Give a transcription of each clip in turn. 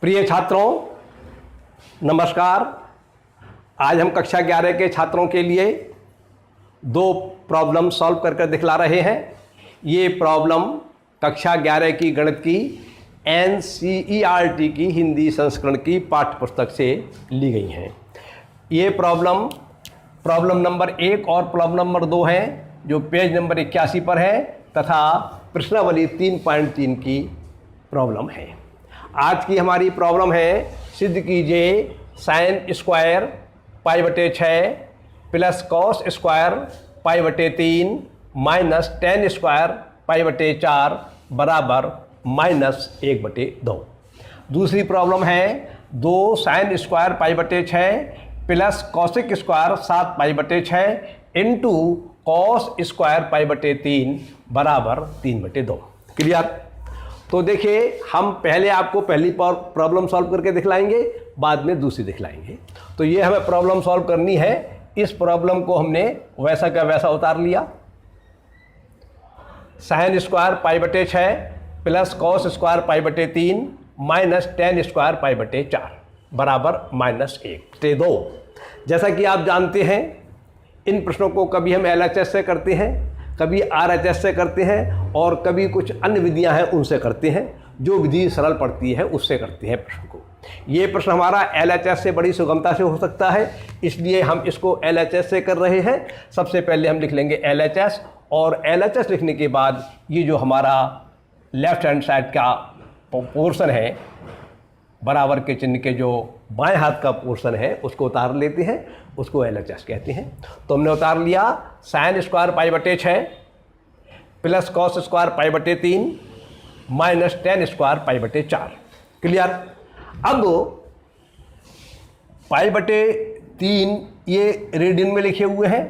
प्रिय छात्रों, नमस्कार। आज हम कक्षा 11 के छात्रों के लिए दो प्रॉब्लम सॉल्व करके दिखला रहे हैं। ये प्रॉब्लम कक्षा 11 की गणित की NCERT की हिंदी संस्करण की पाठ्य पुस्तक से ली गई हैं। ये प्रॉब्लम नंबर 1 और प्रॉब्लम नंबर 2 है, जो पेज नंबर 81 पर है तथा प्रश्नावली 3.3 की प्रॉब्लम है। आज की हमारी प्रॉब्लम है, सिद्ध कीजिए साइन स्क्वायर पाई बटे 6 प्लस कॉस स्क्वायर पाई बटे 3 माइनस टेन स्क्वायर पाई बटे 4 बराबर -1/2। दूसरी प्रॉब्लम है 2 साइन स्क्वायर पाई बटे 6 प्लस कॉसिक स्क्वायर 7 पाई बटे 6 इंटू कॉस स्क्वायर पाई बटे 3 बराबर 3/2। क्लियर? तो देखिए, हम पहले आपको पहली प्रॉब्लम सॉल्व करके दिखलाएंगे, बाद में दूसरी दिखलाएंगे। तो ये हमें प्रॉब्लम सॉल्व करनी है। इस प्रॉब्लम को हमने वैसा का वैसा उतार लिया। साइन स्क्वायर पाई बटे 6 प्लस कॉस स्क्वायर पाई बटे 3 माइनस टेन स्क्वायर पाई बटे 4 बराबर -1/2। जैसा कि आप जानते हैं, इन प्रश्नों को कभी हम LHS से करते हैं, कभी RHS से करते हैं और कभी कुछ अन्य विधियां हैं उनसे करते हैं। जो विधि सरल पड़ती है उससे करते हैं प्रश्न को। ये प्रश्न हमारा LHS से बड़ी सुगमता से हो सकता है, इसलिए हम इसको LHS से कर रहे हैं। सबसे पहले हम लिख लेंगे LHS, और LHS लिखने के बाद ये जो हमारा लेफ्ट हैंड साइड का पोर्शन है, बराबर के चिन्ह के जो बाएं हाथ का पोर्शन है, उसको उतार लेते हैं, उसको LHS कहते हैं। तो हमने उतार लिया साइन स्क्वायर पाई बटे 6 प्लस कॉस स्क्वायर पाई बटे 3 माइनस टेन स्क्वायर पाई बटे 4। क्लियर? अब पाई बटे 3 ये रेडियन में लिखे हुए हैं,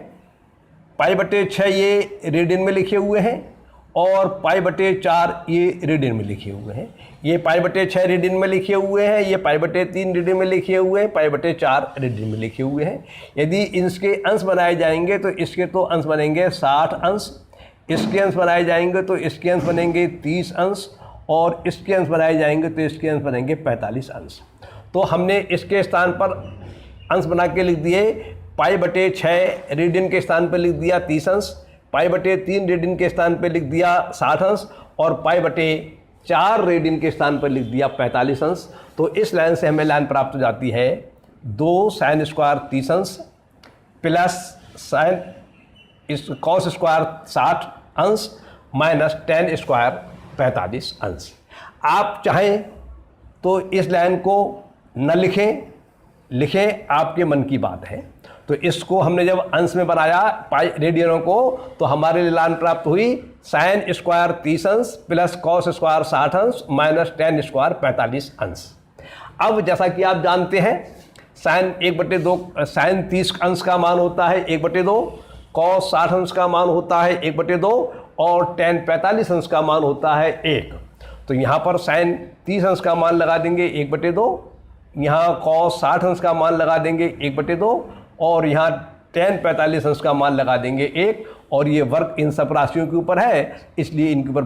पाई बटे 6 ये रेडियन में लिखे हुए हैं, और पाई बटे 4 ये रेडियन में लिखे हुए हैं। ये पाई बटे 6 रेडियन में लिखे हुए हैं, ये पाई बटे 3 रेडियन में लिखे हुए हैं, पाई बटे 4 रेडियन में लिखे हुए हैं। यदि इसके अंश बनाए जाएंगे तो इसके तो अंश बनेंगे 60 अंश, इसके अंश बनाए जाएंगे तो इसके अंश बनेंगे 30 अंश, और इसके अंश बनाए जाएंगे तो इसके अंश बनेंगे 45 अंश। तो हमने इसके स्थान पर अंश बना के लिख दिए। पाई बटे 6 रेडियन के स्थान पर लिख दिया 30 अंश, पाई बटे 3 रेडियन के स्थान पर लिख दिया 60 अंश, और पाई बटे 4 रेडियन के स्थान पर लिख दिया 45 अंश। तो इस लाइन से हमें लाइन प्राप्त हो जाती है 2 साइन स्क्वायर 30 अंश प्लस साइन कॉस स्क्वायर 60 अंश माइनस टेन स्क्वायर 45 अंश। आप चाहें तो इस लाइन को न लिखें, आपके मन की बात है। तो इसको हमने जब अंश में बनाया पाई रेडियनों को, तो हमारे लिए लाइन प्राप्त हुई साइन स्क्वायर 30 अंश प्लस कॉस स्क्वायर 60 अंश माइनस टेन स्क्वायर 45 अंश। अब जैसा कि आप जानते हैं, साइन 1/2 साइन 30 अंश का मान होता है 1/2, कॉस 60 अंश का मान होता है 1/2, और टेन 45 अंश का मान होता है 1। तो यहाँ पर साइन 30 अंश का मान लगा देंगे 1/2, यहाँ कॉस 60 अंश का मान लगा देंगे 1/2, और यहाँ टेन 45 अंश का मान लगा देंगे 1। और ये वर्ग इन सब राशियों के ऊपर है, इसलिए इनके ऊपर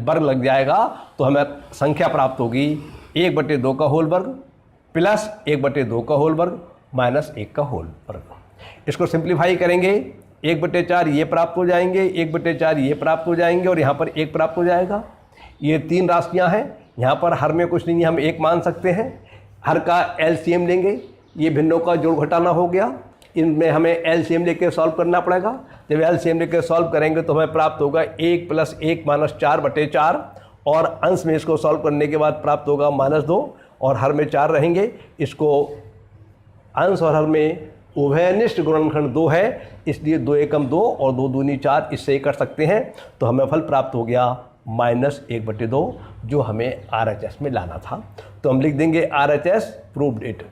वर्ग लग जाएगा। तो हमें संख्या प्राप्त होगी 1/2 का होल वर्ग प्लस 1/2 का होल वर्ग माइनस 1 का होल वर्ग। इसको सिंप्लीफाई करेंगे, 1/4 ये प्राप्त हो जाएंगे, 1/4 ये प्राप्त हो जाएंगे, और यहाँ पर 1 प्राप्त हो जाएगा। ये 3 राशियाँ हैं, यहाँ पर हर में कुछ नहीं, हम 1 मान सकते हैं। हर का LCM लेंगे, ये भिन्नों का जोड़ घटाना हो गया। इनमें हमें LCM लेके सॉल्व करना पड़ेगा। जब LCM लेके सॉल्व करेंगे तो हमें प्राप्त होगा 1 + 1 - 4/4, और अंश में इसको सॉल्व करने के बाद प्राप्त होगा -2, और हर में 4 रहेंगे। इसको अंश और हर में उभयनिष्ठ गुणनखंड 2 है, इसलिए 2 एकम 2 और 2 दूनी 4, इससे ही कर सकते हैं। तो हमें फल प्राप्त हो गया -1/2, जो हमें RHS में लाना था। तो हम लिख देंगे RHS प्रूव्ड इट,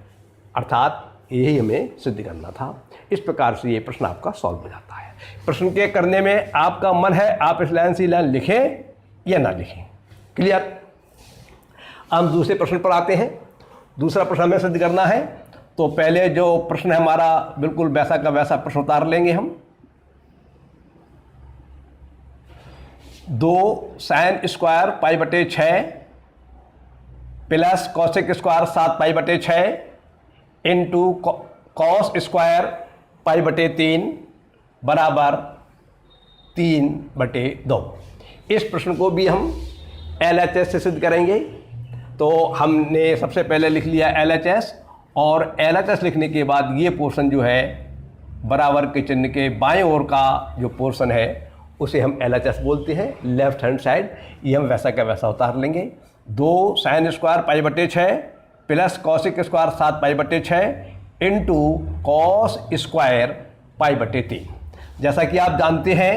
अर्थात यही हमें सिद्ध करना था। इस प्रकार से ये प्रश्न आपका सॉल्व हो जाता है। प्रश्न के करने में आपका मन है, आप इस लाइन से लाइन लिखें या ना लिखें। क्लियर? हम दूसरे प्रश्न पर आते हैं। दूसरा प्रश्न हमें सिद्ध करना है, तो पहले जो प्रश्न है हमारा बिल्कुल वैसा का वैसा प्रश्न उतार लेंगे हम। 2 साइन स्क्वायर पाई बटे 6 प्लस कॉसेक स्क्वायर 7 पाई/6 इंटू कॉस स्क्वायर पाई/3 बराबर 3/2। इस प्रश्न को भी हम LHS से सिद्ध करेंगे। तो हमने सबसे पहले लिख लिया LHS, और LHS लिखने के बाद ये पोर्शन जो है बराबर के चिन्ह के बाएं ओर का जो पोर्शन है उसे हम LHS बोलते हैं, लेफ्ट हैंड साइड। ये हम वैसा का वैसा उतार लेंगे। 2 साइन स्क्वायर पाई/6 प्लस कॉसिक स्क्वायर 7 पाई/6 इंटू कॉस स्क्वायर पाई/3। जैसा कि आप जानते हैं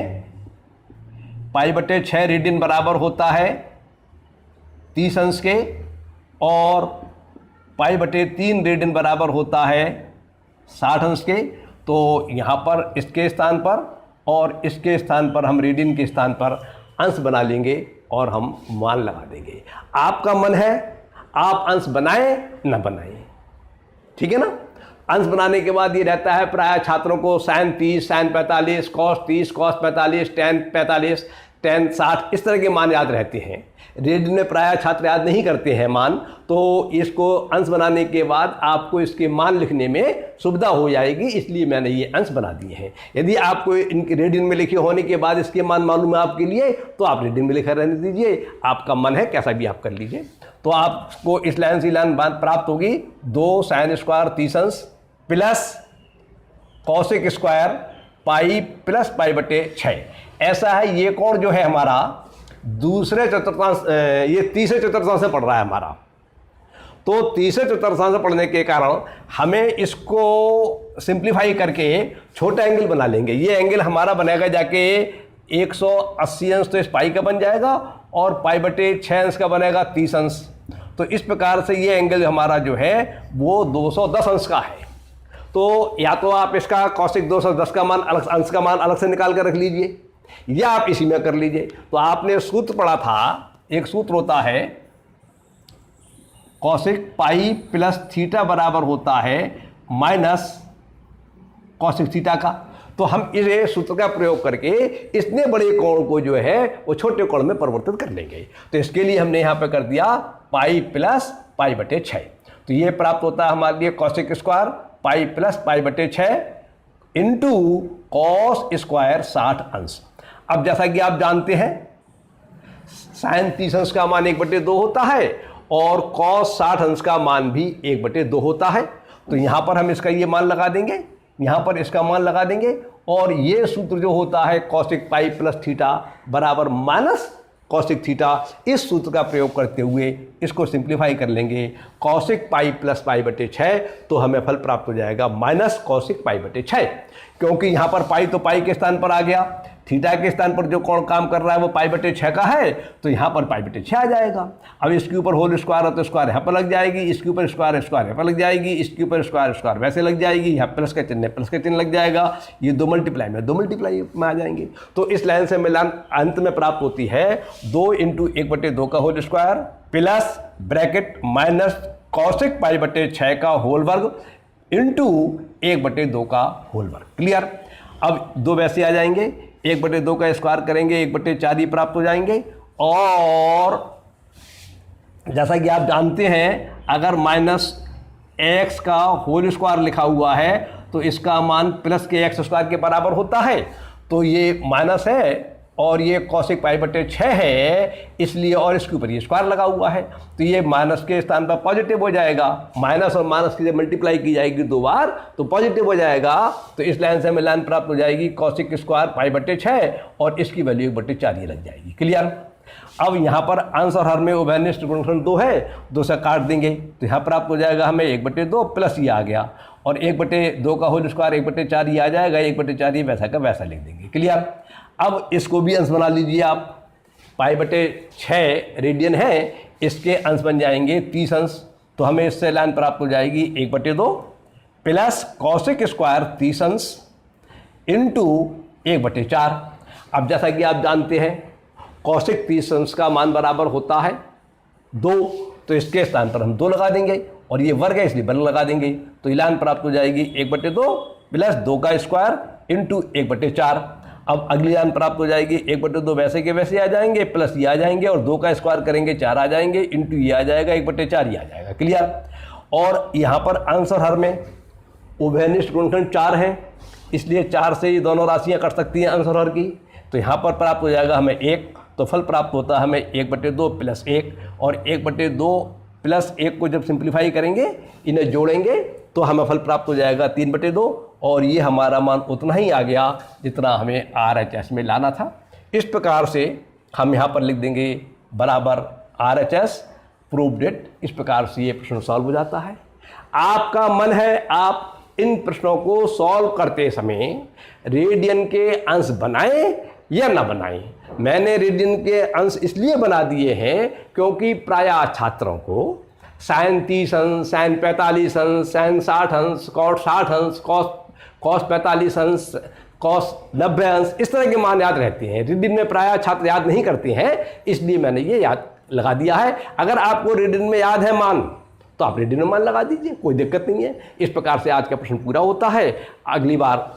पाई/6 रेडियन बराबर होता है 30 अंश के, और पाई/3 रेडियन बराबर होता है 60 अंश के। तो यहाँ पर इसके स्थान पर और इसके स्थान पर हम रेडियन के स्थान पर अंश बना लेंगे और हम मान लगा देंगे। आपका मन है आप अंश बनाएं ना बनाएं, ठीक है ना। अंश बनाने के बाद ये रहता है प्राय छात्रों को sine 30, sine 45, cos 30, cos 45, tan 45, tan 60, इस तरह के मान याद रहते हैं। रेडियन में प्राय छात्र याद नहीं करते हैं मान, तो इसको अंश बनाने के बाद आपको इसके मान लिखने में सुविधा हो जाएगी, इसलिए मैंने ये अंश बना दिए हैं। यदि आपको इनके रेडियन में लिखे होने के बाद इसके मान मालूम है आपके लिए, तो आप रेडियन में लिखा रहने दीजिए, आपका मन है कैसा भी आप कर लीजिए। तो आपको इस लाइन से लाइन प्राप्त होगी 2 साइन स्क्वायर 30 अंश plus cosec square pi plus पाई/6। ऐसा है ये कोण जो है हमारा दूसरे चतुर्थांश, ये तीसरे चतुर्थांश से पढ़ रहा है हमारा। तो तीसरे चतुर्थांश से पढ़ने के कारण हमें इसको सिंप्लीफाई करके छोटा एंगल बना लेंगे। ये एंगल हमारा बनेगा जाके 180 अंश, तो इस पाई का बन जाएगा, और पाई/6 अंश का बनेगा 30 अंश। तो इस प्रकार से ये एंगल हमारा जो है वो 210 अंश का है। तो या तो आप इसका कॉसिक 210 का मान अलग, अंश का मान अलग से निकाल कर रख लीजिए, या आप इसी में कर लीजिए। तो आपने सूत्र पढ़ा था, एक सूत्र होता है कॉसिक पाई प्लस थीटा बराबर होता है माइनस कॉसिक थीटा का। तो हम इस सूत्र का प्रयोग करके इतने बड़े कोण को जो है वो छोटे कोण में परिवर्तित कर लेंगे। तो इसके लिए हमने यहाँ पे कर दिया पाई प्लस पाई/6। तो ये प्राप्त होता है हमारे लिए कॉसिक स्क्वायर पाई प्लस पाई/6 इंटू कॉस स्क्वायर 60 अंश। अब जैसा कि आप जानते हैं साइन 30 अंश का मान 1/2 होता है, और कॉस 60 अंश का मान भी 1/2 होता है। तो यहाँ पर हम इसका ये मान लगा देंगे, यहाँ पर इसका मान लगा देंगे, और ये सूत्र जो होता है कॉसिक पाई प्लस थीटा बराबर माइनस कॉसिक थीटा, इस सूत्र का प्रयोग करते हुए इसको सिंप्लीफाई कर लेंगे। कॉसिक पाई प्लस पाई/6, तो हमें फल प्राप्त हो जाएगा माइनस कॉसिक पाई/6, क्योंकि यहाँ पर पाई तो पाई के स्थान पर आ गया, थीटा के स्थान पर जो कौन काम कर रहा है वो पाई/6 का है, तो यहाँ पर पाई/6 आ जाएगा। अब इसके ऊपर होल स्क्वायर है तो स्क्वायर यहाँ पर लग जाएगी, इसके ऊपर स्क्वायर स्क्वायर यहाँ पर लग जाएगी, इसके ऊपर स्क्वायर स्क्वायर वैसे लग जाएगी, यहाँ प्लस का चिन्ह प्लस का चिन्ह लग जाएगा, ये 2 मल्टीप्लाई में आ जाएंगे। तो इस लाइन से मिलान अंत में प्राप्त होती है 2 × 1/2 का whole square plus bracket minus cosec पाई/6 का होल वर्ग इंटू 1/2 का होल वर्ग। क्लियर। अब 2 वैसे आ जाएंगे, 1/2 का स्क्वायर करेंगे 1/4 ही प्राप्त हो जाएंगे। और जैसा कि आप जानते हैं अगर माइनस एक्स का होल स्क्वायर लिखा हुआ है तो इसका मान प्लस के एक्स स्क्वायर के बराबर होता है। तो ये माइनस है और ये कॉसिक पाई/6 है, इसलिए, और इसके ऊपर ये स्क्वायर लगा हुआ है, तो ये माइनस के स्थान पर पॉजिटिव हो जाएगा। माइनस और माइनस की जब मल्टीप्लाई की जाएगी 2 बार तो पॉजिटिव हो जाएगा। तो इस लाइन से हमें लाइन प्राप्त हो जाएगी कॉसिक स्क्वायर पाई/6, और इसकी वैल्यू 1/4 लग जाएगी। क्लियर। अब यहाँ पर अंश और हर में उभयनिष्ठ गुणनखंड 2 है, 2 से काट देंगे तो यहाँ प्राप्त हो जाएगा हमें 1/2 प्लस ये आ गया, और 1/2 का होल स्क्वायर 1/4 ये आ जाएगा, 1/4 वैसा का वैसा लिख देंगे। क्लियर। अब इसको भी अंश बना लीजिए आप, पाई/6 रेडियन है, इसके अंश बन जाएंगे 30 अंश। तो हमें इससे लाइन प्राप्त हो जाएगी 1/2 प्लस कॉसिक स्क्वायर 30 अंश इंटू 1/4। अब जैसा कि आप जानते हैं कॉसिक 30 अंश का मान बराबर होता है 2, तो इसके स्थान पर हम 2 लगा देंगे, और ये वर्ग है इसलिए वर्ग लगा देंगे। तो लाइन प्राप्त हो जाएगी 1/2 प्लस 2 का स्क्वायर इंटू 1/4। अब अगली जान प्राप्त हो जाएगी, 1/2 वैसे के वैसे आ जाएंगे, प्लस ये आ जाएंगे और 2 का स्क्वायर करेंगे 4 आ जाएंगे, इंटू ये आ जाएगा 1/4 ये आ जाएगा। क्लियर। और यहाँ पर अंश और हर में उभयनिष्ठ गुणनखंड 4 है, इसलिए 4 से ये दोनों राशियाँ कट सकती हैं अंश और हर की। तो यहाँ पर प्राप्त हो जाएगा हमें 1, तो फल प्राप्त होता है हमें 1/2 प्लस 1, और 1/2 प्लस 1 को जब सिंप्लीफाई करेंगे, इन्हें जोड़ेंगे तो हमें फल प्राप्त हो जाएगा 3/2, और ये हमारा मान उतना ही आ गया जितना हमें RHS में लाना था। इस प्रकार से हम यहाँ पर लिख देंगे बराबर RHS प्रूव्ड इट। इस प्रकार से ये प्रश्न सॉल्व हो जाता है। आपका मन है आप इन प्रश्नों को सॉल्व करते समय रेडियन के अंश बनाएं या ना बनाएं। मैंने रेडियन के अंश इसलिए बना दिए हैं क्योंकि प्रायः छात्रों को sin 30 अंश, sin 45 अंश, sin 60 अंश, cos 60 अंश, cos 45 अंश, cos 90 अंश, इस तरह के मान याद रहते हैं। रेडियन में प्रायः छात्र याद नहीं करते हैं, इसलिए मैंने ये याद लगा दिया है। अगर आपको रेडियन में याद है मान, तो आप रेडियन में मान लगा दीजिए, कोई दिक्कत नहीं है। इस प्रकार से आज का प्रश्न पूरा होता है। अगली बार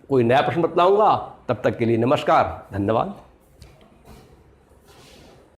कोई नया प्रश्न बतलाऊंगा, तब तक के लिए नमस्कार, धन्यवाद।